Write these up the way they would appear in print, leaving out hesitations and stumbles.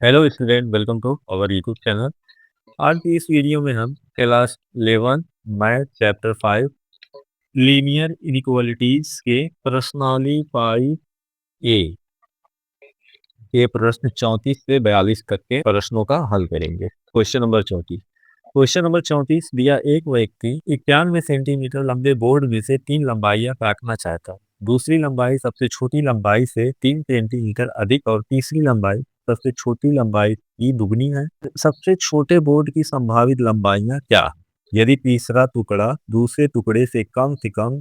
Hello student, welcome to our YouTube channel. आज की इस वीडियो में हम class 11 math chapter 5 linear inequalities के प्रश्नावली पाई ए के प्रश्न 34 से 42 तक के प्रश्नों का हल करेंगे। क्वेश्चन नंबर 34 दिया, एक व्यक्ति 91 सेंटीमीटर लंबे बोर्ड में से 3 लंबाइयां काटना चाहता है। दूसरी लंबाई सबसे छोटी लंबाई से 3 सेंटीमीटर अधिक और तीसरी लंबाई सबसे छोटी लंबाई की दुगनी है। सबसे छोटे बोर्ड की संभावित लंबाइयां क्या है? यदि तीसरा टुकड़ा दूसरे टुकड़े से कम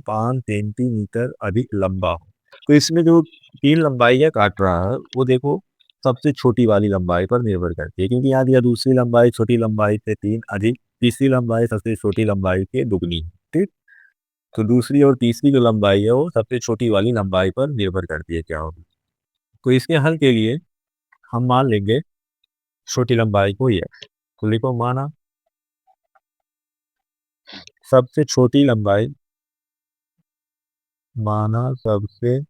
5 सेंटीमीटर अधिक लंबा हो। तो इसमें जो 3 लंबाइयां काट रहा है वो देखो सबसे छोटी वाली लंबाई पर निर्भर करती है, क्योंकि यहाँ दिया दूसरी लंबाई छोटी लंबाई से 3 अधिक, तीसरी लंबाई सबसे छोटी लंबाई के दुगनी है। ठीक, तो दूसरी और तीसरी जो लंबाई है वो सबसे छोटी वाली लंबाई पर निर्भर करती है क्या होगी। तो इसके हल के लिए हम मान लेंगे छोटी लंबाई को ये, तो लिखो माना सबसे छोटी लंबाई, माना सबसे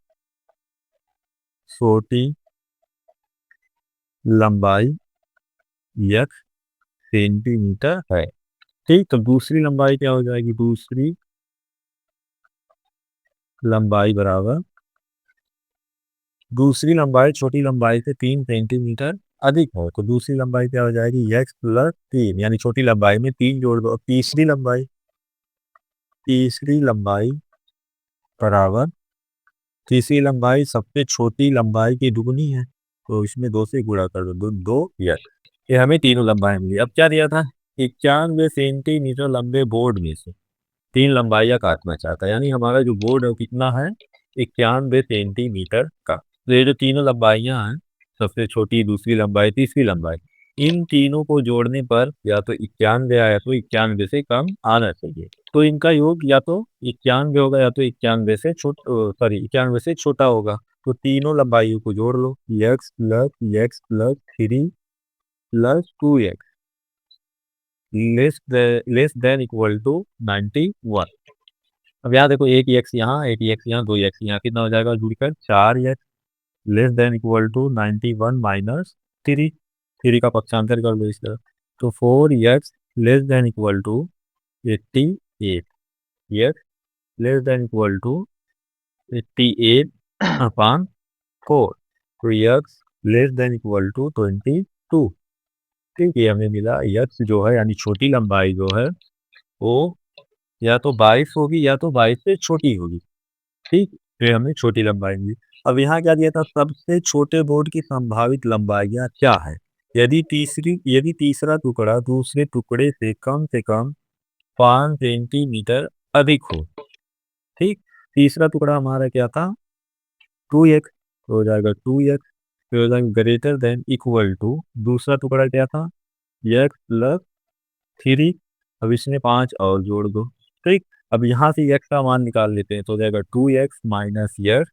छोटी लंबाई x सेंटीमीटर है। ठीक, तो दूसरी लंबाई क्या हो जाएगी? दूसरी लंबाई बराबर, दूसरी लंबाई छोटी लंबाई से 3 सेंटीमीटर अधिक हो, तो दूसरी लंबाई क्या हो जाएगी? x प्लस 3, यानी छोटी लंबाई में 3 जोड़ दो। तीसरी लंबाई बराबर, तीसरी लंबाई सबसे छोटी लंबाई की दुगनी है, तो इसमें 2 से गुणा कर दो, 2 ये हमें तीनों लंबाई मिली। अब क्या दिया था? 91 सेंटीमीटर लंबे बोर्ड में से 3 लंबाइयां काटना चाहता है, यानी हमारा जो बोर्ड है वो कितना है? 91 सेंटीमीटर का। तो ये जो तीनों लंबाइयां हैं, सबसे छोटी, दूसरी लंबाई, तीसरी लंबाई, इन तीनों को जोड़ने पर या तो 91 आया तो 91 से कम आना चाहिए। तो इनका योग या तो 91 होगा या तो 91 से छोटा होगा। तो तीनों लंबाइयों को जोड़ लो, x प्लस 3 प्लस 2x less than equal to 91। अब यहाँ देखो, एक एक्स यहाँ, एक एक्स यहाँ, 2 एक्स यहाँ, कितना हो जाएगा जुड़कर? 4x less than equal to 91 minus 3, 3 का पक्षांतर कर लो इस तरह, तो 4x less than equal to 88, x less than equal to 88 upon 4, तो x less than equal to 22। ठीक है, हमें मिला x जो है, यानी छोटी लंबाई जो है वो या तो 22 होगी या तो 22 से छोटी होगी। ठीक, फिर हमें छोटी लंबाई मिली। अब यहाँ क्या दिया था? सबसे छोटे बोर्ड की संभावित लंबाइयाँ क्या है? यदि तीसरा टुकड़ा दूसरे टुकड़े से कम 5 सेंटीमीटर अधिक हो। ठीक, तीसरा टुकड़ा हमारा क्या था? 2x, तो हो जाएगा 2x, फिर हो जाएगा ग्रेटर देन इक्वल टू, दूसरा टुकड़ा क्या था? x प्लस 3, अब इसमें 5 और जोड़ दो। ठीक, अब यहाँ से x का मान निकाल लेते हैं, तो हो जाएगा 2x minus x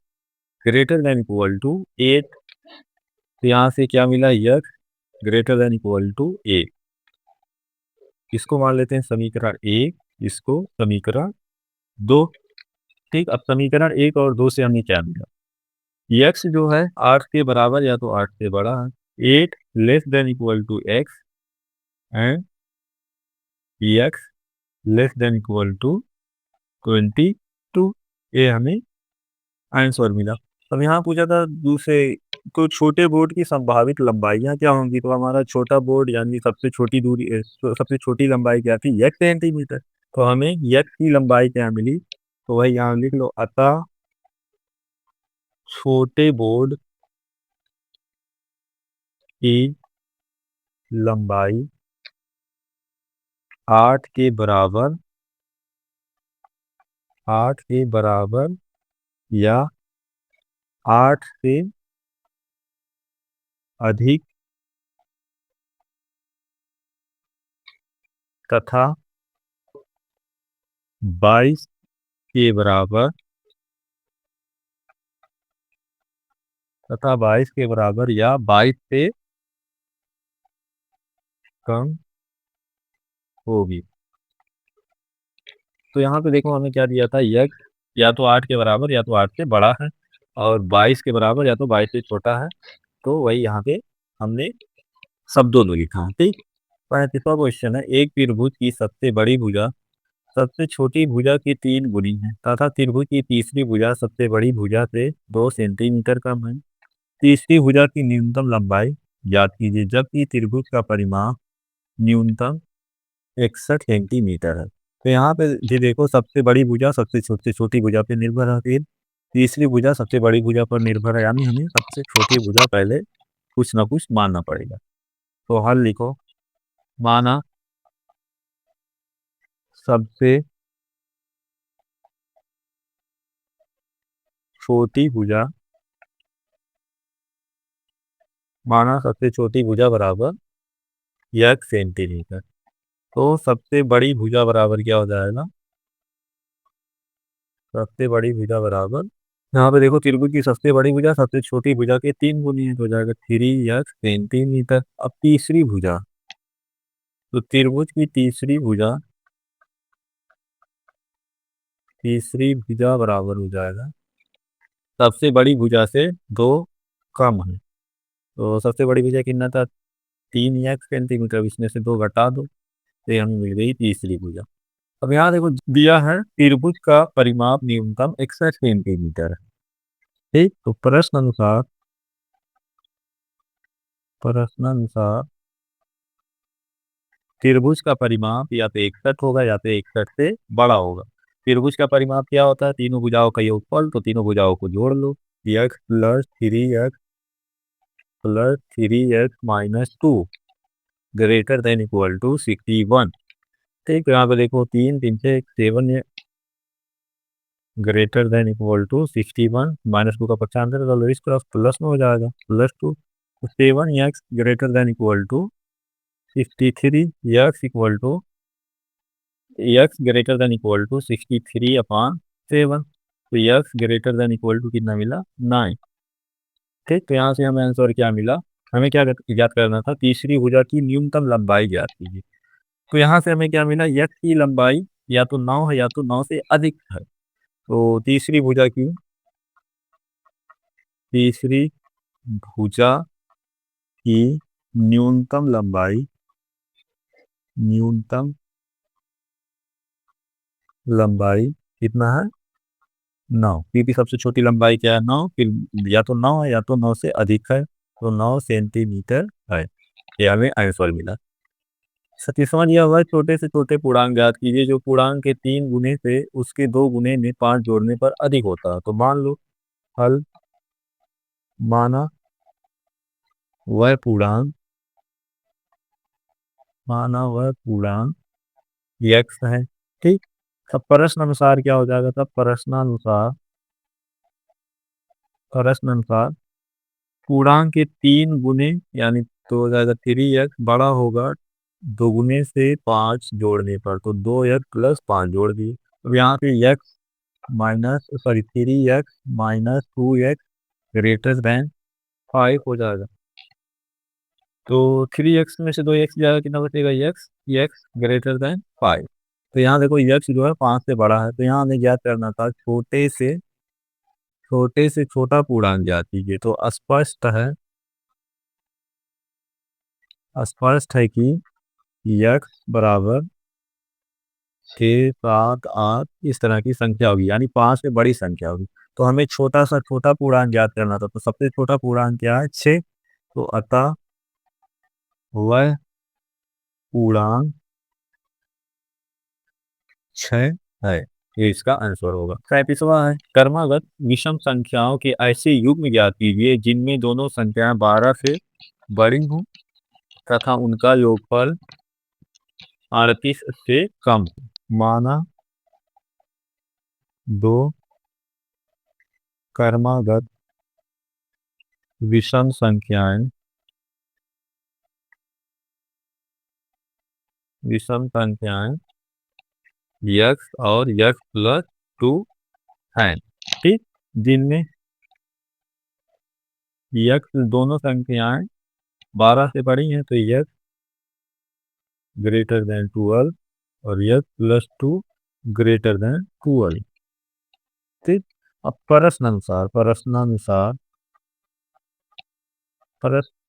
greater than equal to 8। तो यहाँ से क्या मिला? x greater than equal to 8। इसको मान लेते हैं समीकरण 1, इसको समीकरण 2। ठीक, अब समीकरण 1 और 2 से हमें क्या मिला? x जो है 8 के बराबर या तो 8 से बड़ा है, 8 less than equal to x and x less than equal to 22। ये हमें आंसर मिला। अब यहाँ पूछा था दूसरे, तो छोटे बोर्ड की संभावित लंबाइयाँ क्या होंगी? तो हमारा छोटा बोर्ड यानी सबसे छोटी दूरी सबसे छोटी लंबाई क्या थी? 1 सेंटीमीटर। तो हमें 1 की लंबाई क्या मिली? तो वही यहाँ लिख लो, अतः छोटे बोर्ड की लंबाई 8 के बराबर, 8 के बराबर या 8 से अधिक तथा 22 के बराबर, तथा 22 के बराबर या 22 से कम होगी। तो यहाँ पे देखो हमें क्या दिया था? x या तो 8 के बराबर या तो 8 से बड़ा है, और 22 के बराबर या तो 22 से छोटा है। तो वही यहाँ पे हमने सब दोनों लिखा है, ठीक। 35वां क्वेश्चन है, एक त्रिभुज की सबसे बड़ी भुजा सबसे छोटी भुजा की 3 गुनी है तथा त्रिभुज की तीसरी भुजा सबसे बड़ी भुजा से 2 सेंटीमीटर कम है। तीसरी भुजा की न्यूनतम लंबाई ज्ञात कीजिए जबकि त्रिभुज का परिमाप न्यूनतम 61 सेंटीमीटर है। तो यहाँ पे ये देखो, सबसे बड़ी भुजा सबसे छोटी छोटी भुजा पे निर्भर है, फिर तीसरी भुजा सबसे बड़ी भुजा पर निर्भर है, यानी हमें सबसे छोटी भुजा पहले कुछ ना कुछ मानना पड़ेगा। तो हल लिखो, माना सबसे छोटी भुजा माना सबसे छोटी भुजा बराबर 1 सेंटीमीटर। तो सबसे बड़ी भुजा बराबर क्या हो जाएगा, सबसे बड़ी भुजा बराबर, यहाँ पे देखो त्रिभुज की सबसे बड़ी भुजा सबसे छोटी भुजा के 3 गुनी है, तो हो जाएगा 3 सेंटीमीटर। अब तीसरी भुजा, तो त्रिभुज की तीसरी भुजा बराबर हो जाएगा सबसे बड़ी भुजा से 2 कम है। तो सबसे बड़ी भुजा कितना था, 3 सेंटीमीटर, इसमें से 2 घटा दो, तो ये हमें मिल गई तीसरी भुजा। अब यहाँ देखो दिया है त्रिभुज का परिमाप न्यूनतम 61 सेंटीमीटर है, ठीक। तो प्रश्नानुसार त्रिभुज का परिमाप या तो 61 होगा या तो 61 से बड़ा होगा। त्रिभुज का परिमाप क्या होता है, तीनों भुजाओं का योगफल, तो तीनों भुजाओं को जोड़ लो, x + 3x + 3x - 2 greater than equal to 61। ठीक, तो यहाँ पे देखो 3 3 से 7 ग्रेटर देन इक्वल टू 61, -2 का पक्षांतर कर लो, इस तरफ प्लस में हो जाएगा +2। तो 7x greater than equal to 63, x greater than equal to 63/7। तो x greater than equal to कितना मिला, 9। ठीक, तो यहाँ से हमें आंसर क्या मिला, हमें क्या ज्ञात करना था, तीसरी भुजा की न्यूनतम लंबाई ज्ञात कीजिए। तो यहाँ से हमें क्या मिला, एक्स की लंबाई या तो 9 है या तो 9 से अधिक है। तो तीसरी भुजा की न्यूनतम लंबाई कितना है, 9, क्योंकि सबसे छोटी लंबाई क्या है, 9, फिर या तो 9 है या तो 9 से अधिक है, तो 9 सेंटीमीटर है। ये हमें आंसर मिला। 37वां दिया हुआ है, छोटे से छोटे पूर्णांक ज्ञात कीजिए जो पूर्णांक के 3 गुने से उसके 2 गुने में 5 जोड़ने पर अधिक होता है। तो मान लो हल, माना वह पूर्णांक यक्स है, ठीक। अब प्रश्न अनुसार क्या हो जाएगा, तब प्रश्न अनुसार पूर्णांक के 3 गुने, यानी तो हो जाएगा 3x बड़ा होगा 2 गुने से 5 जोड़ने पर, तो 2x + 5 जोड़ दिए। अब यहाँ पे x minus sorry 3x - 2x greater than 5 हो जाएगा। तो 3x में से 2x जाएगा, कितना बचेगा, x ग्रेटर देन 5। तो यहाँ देखो x जो है 5 से बड़ा है, तो यहाँ हमें ज्ञात करना था छोटे से छोटा पूर्णांक ज्ञात कीजिए। तो स्पष्ट है कि x बराबर 6 7 8 इस तरह की संख्या होगी, यानी 5 से बड़ी संख्या होगी। तो हमें छोटा सा छोटा पूर्णांक ज्ञात करना था, तो सबसे छोटा पूर्णांक क्या है, 6। तो अतः वह पूर्णांक 6 है, ये इसका आंसर होगा। 37वां है, क्रमागत विषम संख्याओं के ऐसे युग्म ज्ञात कीजिए जिनमें दोनों संख्याएं 12 से बड़ी हों तथा उनका योगफल 38 से कम हो। माना दो क्रमागत विषम संख्याएं x और x + 2 हैं, ठीक। जिनमें दोनों संख्याएं 12 से बड़ी हैं, तो x ग्रेटर देन 12 और x + 2 ग्रेटर देन 12, ठीक। अब प्रश्न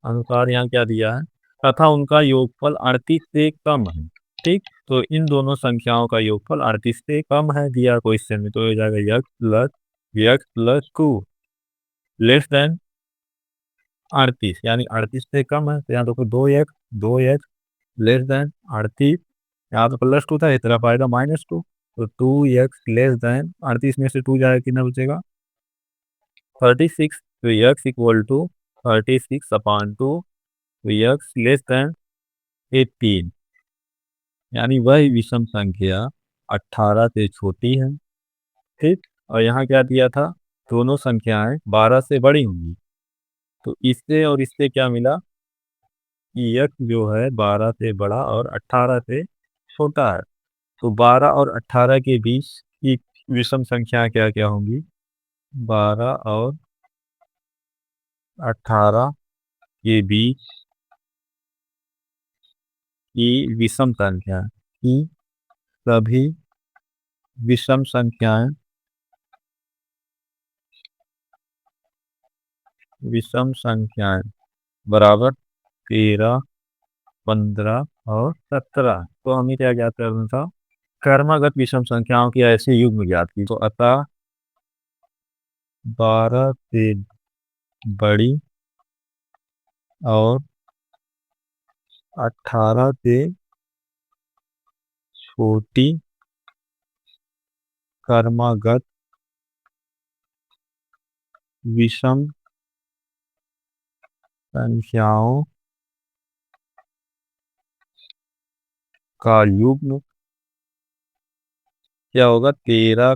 अनुसार यहाँ क्या दिया है, तथा उनका योगफल 38 से कम है। ठीक, तो इन दोनों संख्याओं का योगफल 38 से कम है दिया क्वेश्चन में, तो हो जाएगा x+2 लेस देन 38, यानी 38 से कम है, तो यहाँ देखो 2x लेस देन 38, यहाँ तो +2 था, इस तरफ आएगा -2, तो 2x लेस देन 38 में से 2 जाएगा, कितना बचेगा 36, तो x इक्वल टू 36/2, तो x लेस देन 18, यानी वह विषम संख्या 18 से छोटी है। ठीक, और यहाँ क्या दिया था, दोनों संख्याएं 12 से बड़ी होंगी, तो इससे और इससे क्या मिला कि x जो है 12 से बड़ा और 18 से छोटा है, तो 12 और 18 के बीच की विषम संख्या क्या क्या होंगी, 12 और 18 के बीच की विषम संख्या की सभी विषम संख्याएं बराबर 13, 15 और 17। तो हमें क्या ज्ञात करना था, क्रमागत विषम संख्याओं की ऐसे युग्म ज्ञात की, तो अतः 12 से बड़ी और 18 से छोटी क्रमागत विषम संख्याओं का युग्म क्या होगा, 13,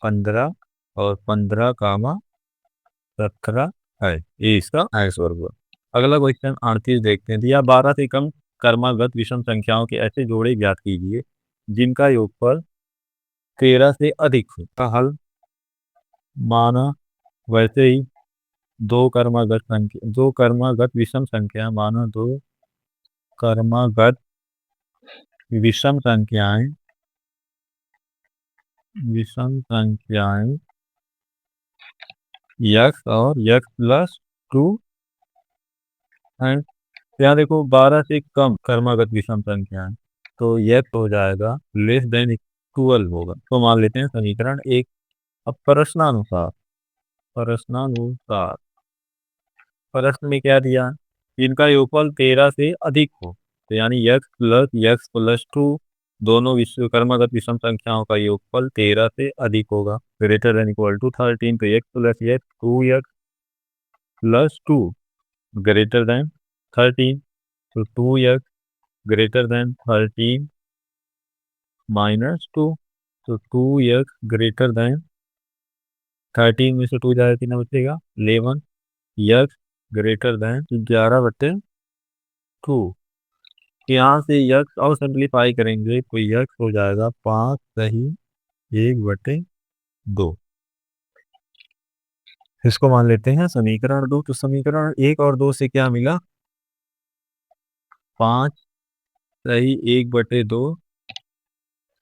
15 और 15, 17 है, ये इसका x वर्ग हुआ। अगला क्वेश्चन 38 देखते हैं, दिया 12 से कम क्रमागत विषम संख्याओं के ऐसे जोड़े ज्ञात कीजिए जिनका योगफल 13 से अधिक हो। का हल, माना वैसे ही दो क्रमागत विषम संख्या, माना दो क्रमागत विषम संख्याएं x और x+2 एंड, यहाँ देखो 12 से कम क्रमागत विषम संख्याएं, तो x हो जाएगा लेस देन 12 होगा, तो मान लेते हैं समीकरण 1। अब प्रश्नानुसार प्रश्न में क्या दिया, इनका योगफल 13 से अधिक हो, तो यानी x+2 दोनों क्रमागत विषम संख्याओं का योगफल 13 से अधिक होगा, ग्रेटर देन इक्वल टू 13, तो x+2 ग्रेटर देन 13, तो 2x ग्रेटर देन 13 -2, तो 2x ग्रेटर देन 13 में से 2 जाएगा, कितना बचेगा 11, x ग्रेटर देन 11/2, यहाँ से x और सिंप्लीफाई करेंगे तो x हो जाएगा 5/1/2, इसको मान लेते हैं समीकरण 2। तो समीकरण 1 और 2 से क्या मिला, 5/1/2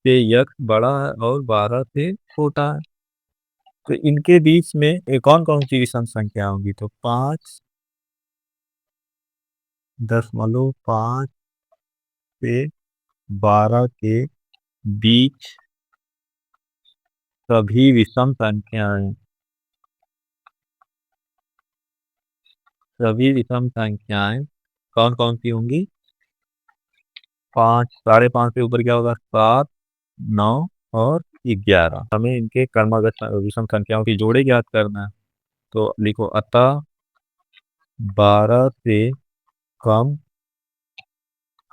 से x बड़ा है और 12 से छोटा है, तो इनके बीच में कौन कौन सी विषम संख्या होगी, तो 5.5 से 12 के बीच सभी विषम संख्याएं कौन कौन सी होंगी, 5, 5.5 से ऊपर क्या होगा, 7, 9 और 11। हमें इनके क्रमागत विषम संख्याओं की जोड़े ज्ञात करना है, तो लिखो अतः 12 से कम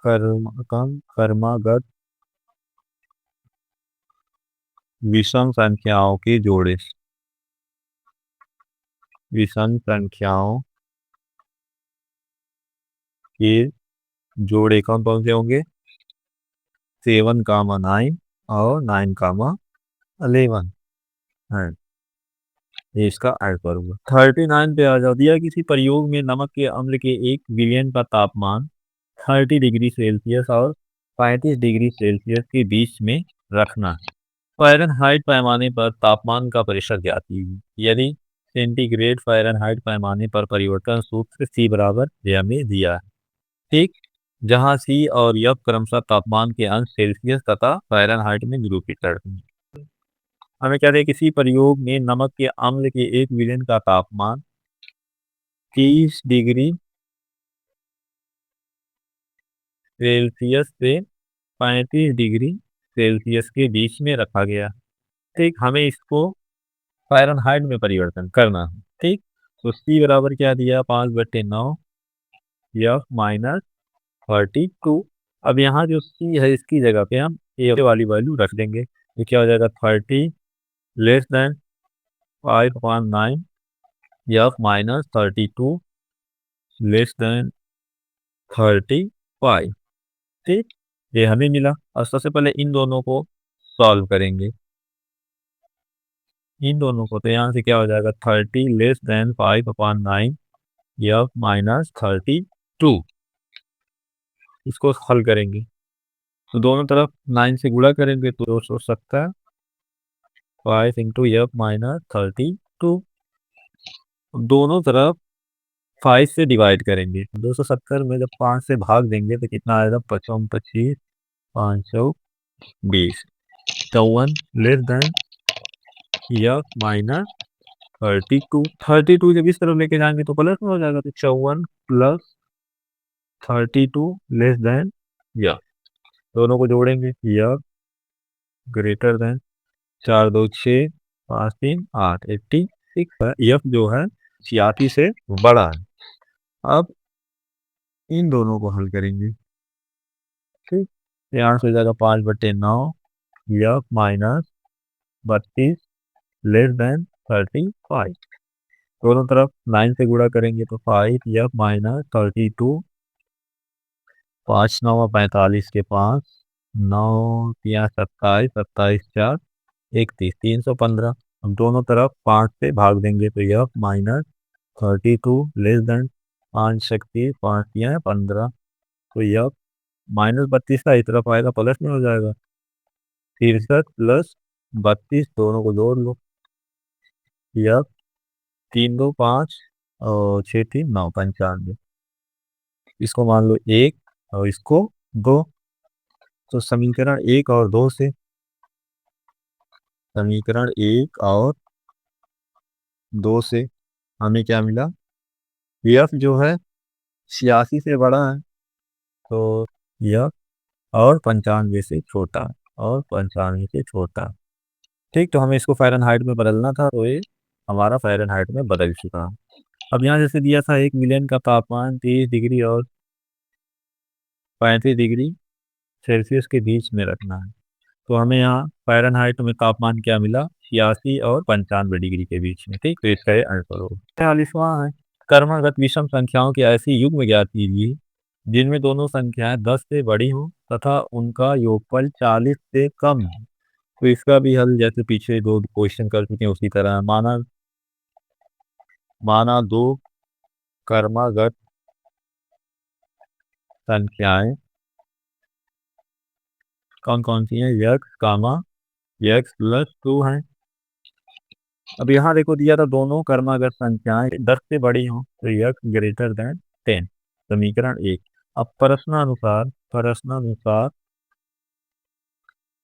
क्रमागत विषम संख्याओं के जोड़े, विषम संख्याओं के जोड़े कौन कौन से होंगे, 7, 9 और 9, 11 है, ये इसका आंसर होगा। 39 पे आ जाओ, दिया किसी प्रयोग में नमक के अम्ल के एक विलयन का तापमान 30 डिग्री सेल्सियस और 35 डिग्री सेल्सियस के बीच में रखना है, फ़ारेनहाइट पैमाने पर तापमान का प्रतिशत ज्ञात कीजिए। यदि सेंटीग्रेड फ़ारेनहाइट पैमाने पर परिवर्तन सूत्र C बराबर ये हमें दिया है। ठीक, जहाँ C और F क्रमशः तापमान के अंश सेल्सियस तथा फ़ारेनहाइट में निरूपित करते हैं। हमें क्या है, किसी प्रयोग में नमक के अम्ल के एक विलेन का तापमान 30 डिग्री सेल्सियस से 35 डिग्री सेल्सियस के बीच में रखा गया। ठीक, हमें इसको फ़ारेनहाइट में परिवर्तन करना है। ठीक, तो C बराबर क्या दिया, 5/9 F माइनस 32। अब यहाँ जो C है इसकी जगह पे हम A वाली वैल्यू रख देंगे, तो क्या हो जाएगा 30 less than 5/9 F minus 32 less than 35। ठीक, ये हमें मिला। और सबसे पहले इन दोनों को सॉल्व करेंगे, इन दोनों को, तो यहाँ से क्या हो जाएगा 30 लेस देन 5/9 F माइनस 32। इसको हल करेंगे तो दोनों तरफ 9 से गुणा करेंगे तो 270 5 इंटू F माइनस 32। दोनों तरफ 5 से डिवाइड करेंगे, 270 में जब 5 से भाग देंगे तो कितना आएगा, 55 25 520 54 लेस देन F माइनस 32 जब इस तरफ लेके जाएंगे तो प्लस में हो जाएगा, तो 54 प्लस 32 लेस देन F, दोनों को जोड़ेंगे, F ग्रेटर देन 4 2 6 5 3 8 86 है। F जो है 86 से बड़ा है। अब इन दोनों को हल करेंगे। ठीक, यहाँ से हो जाएगा 5/9 F माइनस 32 लेस देन 35। दोनों तरफ 9 से गुणा करेंगे तो 5 F माइनस 32 5 9 45 के 5 9 3 27 27 4 31 315। अब दोनों तरफ 5 से भाग देंगे तो F माइनस 32 लेस देन 5 शक्ति 5 3 15, तो F माइनस 32 का इस तरफ आएगा प्लस में हो जाएगा, 63 प्लस 32 दोनों को जोड़ लो, F 3 2 5 और 6 3 9 95। इसको मान लो 1 और इसको 2, तो समीकरण 1 और 2 से, समीकरण 1 और 2 से हमें क्या मिला, F जो है 86 से बड़ा है, तो F और 95 से छोटा, और 95 से छोटा। ठीक, तो हमें इसको फ़ारेनहाइट में बदलना था, तो ये हमारा फ़ारेनहाइट में बदल चुका। अब यहाँ जैसे दिया था एक विलेन का तापमान 30 डिग्री और 35 डिग्री सेल्सियस के बीच में रखना है, तो हमें यहाँ फ़ारेनहाइट में तापमान क्या मिला, 86 और 95 डिग्री के बीच में। ठीक, तो इसका ये आंसर होगा। 43वां है, क्रमागत विषम संख्याओं की ऐसी युग्म ज्ञात कीजिए जिनमें दोनों संख्याएं 10 से बड़ी हों तथा उनका योगफल 40 से कम हो। तो इसका भी हल जैसे पीछे 2 क्वेश्चन कर चुके हैं उसी तरह, माना दो क्रमागत संख्याएं कौन कौन सी हैं, x कामा x प्लस 2 है। अब यहाँ देखो दिया था दोनों क्रमागत संख्याएं 10 से बड़ी हों तो x ग्रेटर देन 10, समीकरण 1। अब प्रश्नानुसार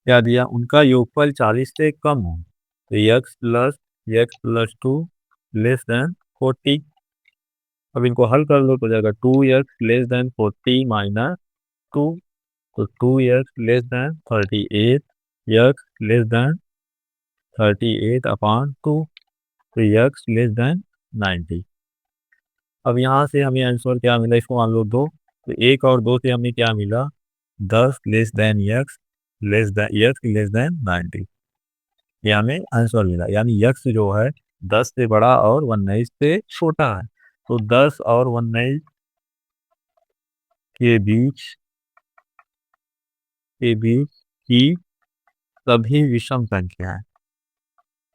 क्या दिया, उनका योगफल 40 से कम हो तो x प्लस 2 लेस देन 40। अब इनको हल कर लो तो जाएगा 2x लेस देन 40 माइनस 2, तो 2x less then 38, x less then 38 upon 2, तो x लेस देन 90। अब यहाँ से हमें आंसर क्या मिला, इसको मान लो 2, तो 1 और 2 से हमें क्या मिला, 10 less than x less then 90, ये हमें आंसर मिला। यानी x जो है 10 से बड़ा और 19 से छोटा है, तो 10 और 19 के बीच की सभी विषम संख्याएं,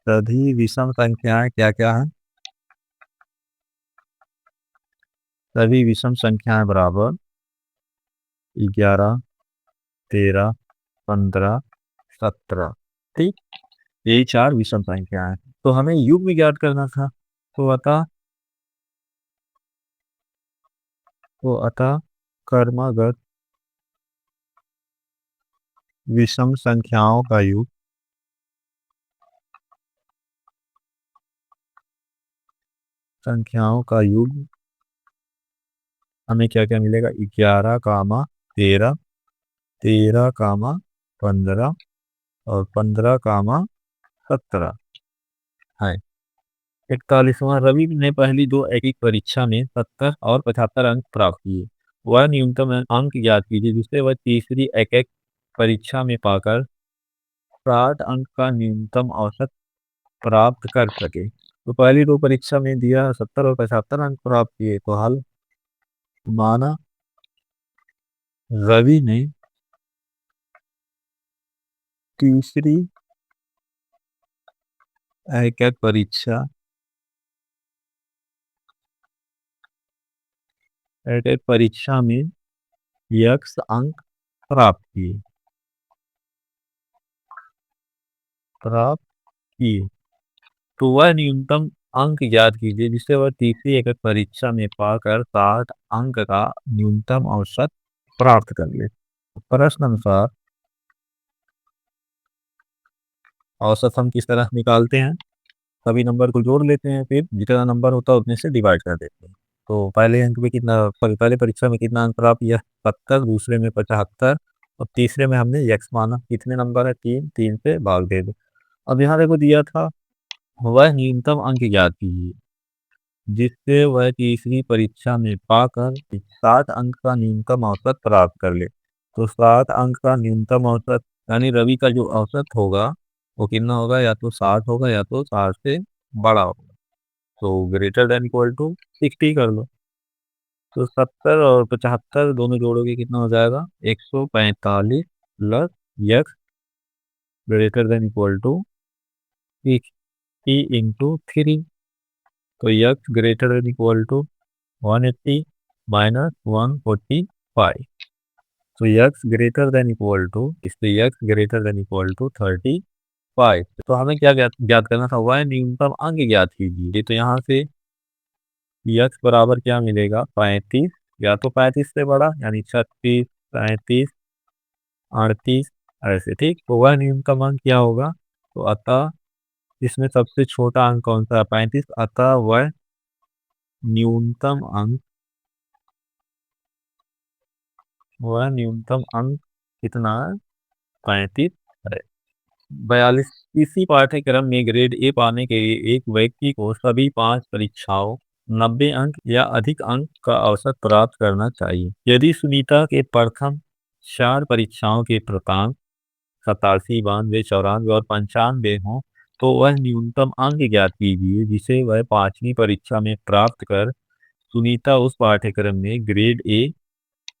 सभी विषम संख्याएं क्या क्या है, सभी विषम संख्याएं बराबर 11 13 15 17। ठीक, ये 4 विषम संख्याएं हैं, तो हमें युग्म ज्ञात करना था। तो अतः क्रमगत विषम संख्याओं का योग हमें क्या क्या मिलेगा? 11 कामा 13, 13 कामा 15 और 15 कामा 17 है। 41वां रवि ने पहली दो एकीक परीक्षा में 70 और 75 अंक प्राप्त किए। वह न्यूनतम अंक ज्ञात कीजिए जिससे वह तीसरी एक परीक्षा में पाकर 60 अंक का न्यूनतम औसत प्राप्त कर सके। तो पहली दो परीक्षा में दिया 70 और 75 अंक प्राप्त किए। तो हल माना रवि ने तीसरी एक परीक्षा में यक्स अंक प्राप्त किए। तो वह न्यूनतम अंक याद कीजिए जिससे वह तीसरी एक परीक्षा में पाकर 60 अंक का न्यूनतम औसत प्राप्त कर ले। प्रश्न अनुसार औसत हम किस तरह निकालते हैं? सभी नंबर को जोड़ लेते हैं, फिर जितना नंबर होता है उतने से डिवाइड कर देते हैं। तो पहले अंक में पहले परीक्षा में कितना अंक प्राप्त किया? 70, दूसरे में 75 और तीसरे में हमने यक्स माना। कितने नंबर है? 3, 3 से भाग दे दो। अब यहाँ देखो दिया था वह न्यूनतम अंक याद कीजिए जिससे वह तीसरी परीक्षा में पाकर 60 अंक का न्यूनतम औसत प्राप्त कर ले। तो 60 अंक का न्यूनतम औसत यानी रवि का जो औसत होगा वो कितना होगा? या तो 60 होगा या तो 60 से बड़ा होगा। तो ग्रेटर देन इक्वल टू 60 कर लो। तो 70 और 75 दोनों जोड़ोगे कितना हो जाएगा? 145 plus x greater than equal to 60 into 3। तो x greater than equal to 180 minus 145। तो x greater than equal to इसलिए x greater than equal to 35। तो हमें क्या ज्ञात करना था? वह न्यूनतम अंक ज्ञात कीजिए। तो यहाँ से यक्स बराबर क्या मिलेगा? 35, या तो 35 से बड़ा यानी 36, 37, 38 ऐसे। ठीक, तो वह न्यूनतम अंक क्या होगा? तो अतः इसमें सबसे छोटा अंक कौन सा है? 35। अतः वह न्यूनतम अंक कितना है? 35 है। 42। इसी पाठ्यक्रम में ग्रेड ए पाने के लिए एक व्यक्ति को सभी 5 परीक्षाओं 90 अंक या अधिक अंक का औसत प्राप्त करना चाहिए। यदि सुनीता के प्रथम 4 परीक्षाओं के प्राप्तांक 87, 92, 94 और 95 हों तो वह न्यूनतम अंक ज्ञात कीजिए जिसे वह 5वीं परीक्षा में प्राप्त कर सुनीता उस पाठ्यक्रम में ग्रेड ए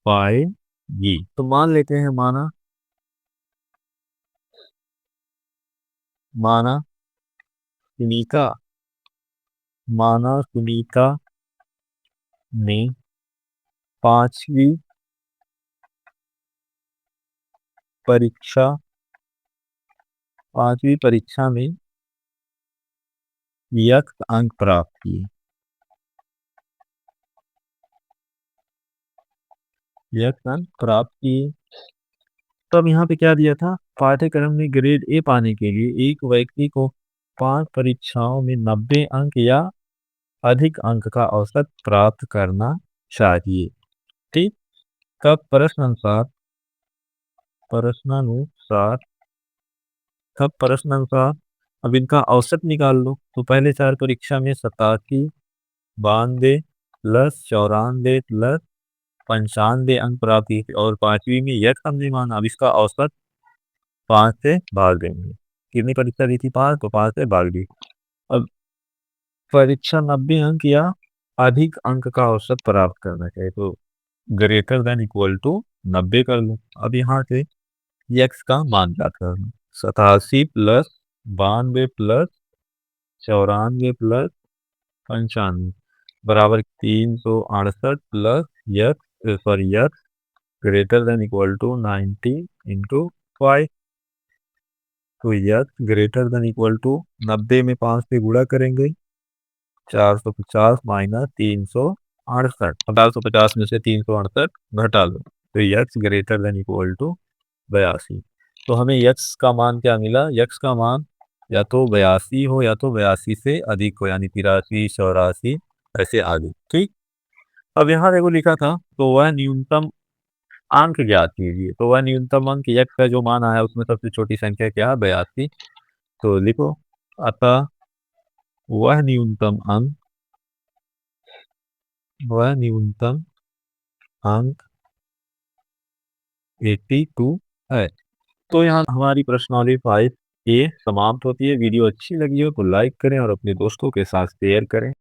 पाएगी। तो मान लेते हैं माना सुनीता ने 5वीं परीक्षा में यक्स अंक प्राप्त किए। तो अब यहाँ पे क्या दिया था? पाठ्यक्रम में ग्रेड ए पाने के लिए एक व्यक्ति को 5 परीक्षाओं में 90 अंक या अधिक अंक का औसत प्राप्त करना चाहिए। ठीक, तब प्रश्नानुसार अब इनका औसत निकाल लो। तो पहले 4 परीक्षा में 87, 92 प्लस 94 प्लस 95 अंक प्राप्त किए और 5वीं में यक्स हमने माना। अब इसका औसत 5 से भाग देंगे। कितनी परीक्षा दी थी? 5, तो 5 से भाग दी। अब परीक्षा 90 अंक या अधिक अंक का औसत प्राप्त करना चाहिए। तो ग्रेटर देन इक्वल टू 90 कर लो। अब यहाँ से यक्स का मान ज्ञात करना। 87 प्लस 92 प्लस 94 प्लस 95 बराबर 368 plus x greater than equal to 90 into 5। तो x greater than equal to 90 में 5 से गुणा करेंगे 450 माइनस 368। 450 में से 368 घटा लो तो x greater than equal to 82। तो हमें x का मान क्या मिला? x का मान या तो 82 हो या तो 82 से अधिक हो, यानी 83, 84 ऐसे आगे। ठीक, अब यहाँ देखो लिखा था तो वह न्यूनतम अंक ज्ञात कीजिए। तो वह न्यूनतम अंक x का जो मान आया उसमें सबसे छोटी संख्या क्या है? 82। तो लिखो, अतः वह न्यूनतम अंक 82 है। तो यहाँ हमारी प्रश्नावली 5A समाप्त होती है। वीडियो अच्छी लगी हो तो लाइक करें और अपने दोस्तों के साथ शेयर करें।